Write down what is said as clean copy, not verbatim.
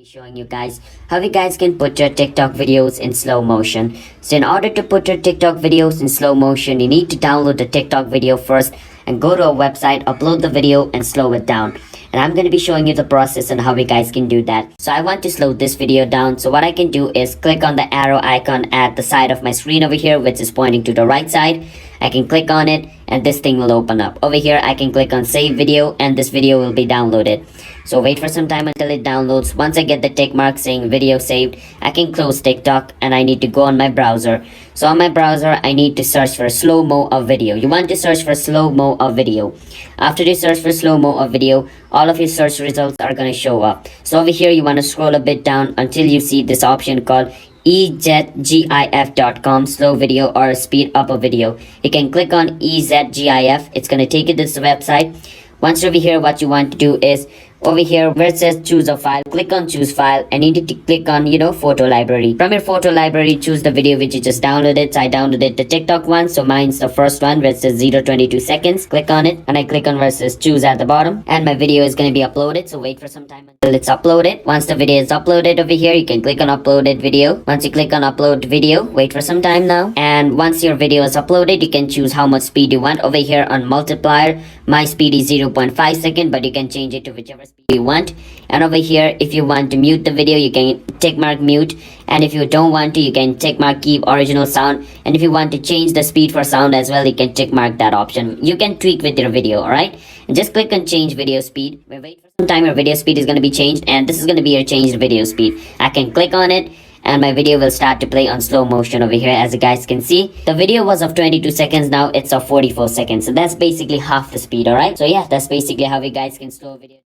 Be showing you guys how you guys can put your TikTok videos in slow motion. So in order to put your TikTok videos in slow motion, you need to download the TikTok video first and go to a website, upload the video and slow it down. And I'm going to be showing you the process and how you guys can do that. So I want to slow this video down. So what I can do is click on the arrow icon at the side of my screen over here, which is pointing to the right side. I can click on it and this thing will open up. Over here, I can click on save video and this video will be downloaded. So wait for some time until it downloads. Once I get the tick mark saying video saved, I can close TikTok and I need to go on my browser. So on my browser, I need to search for slow-mo of video. You want to search for slow-mo of video. After you search for slow-mo of video, all of your search results are going to show up. So over here, you want to scroll a bit down until you see this option called ezgif.com slow video or speed up a video. You can click on ezgif. It's going to take you to this website. Once over here, what you want to do is over here where it says choose a file, click on choose file and you need to click on photo library. From your photo library, choose the video which you just downloaded. So I downloaded the TikTok one, so mine's the first one where it says 0:22 seconds. Click on it and I click on where it says choose at the bottom and my video is going to be uploaded. So wait for some time until it's uploaded. Once the video is uploaded over here, you can click on uploaded video. Once you click on upload video, wait for some time now, and once your video is uploaded, you can choose how much speed you want. Over here on multiplier, my speed is 0.5 second, but you can change it to whichever speed you want. And over here, if you want to mute the video, you can tick mark mute, and if you don't want to, you can tick mark keep original sound. And if you want to change the speed for sound as well, you can tick mark that option. You can tweak with your video. All right, and just click on change video speed. Wait for some time, your video speed is going to be changed, and this is going to be your changed video speed. I can click on it and my video will start to play on slow motion over here. As you guys can see, the video was of 22 seconds, now it's of 44 seconds. So that's basically half the speed. All right, so yeah, that's basically how you guys can slow a video.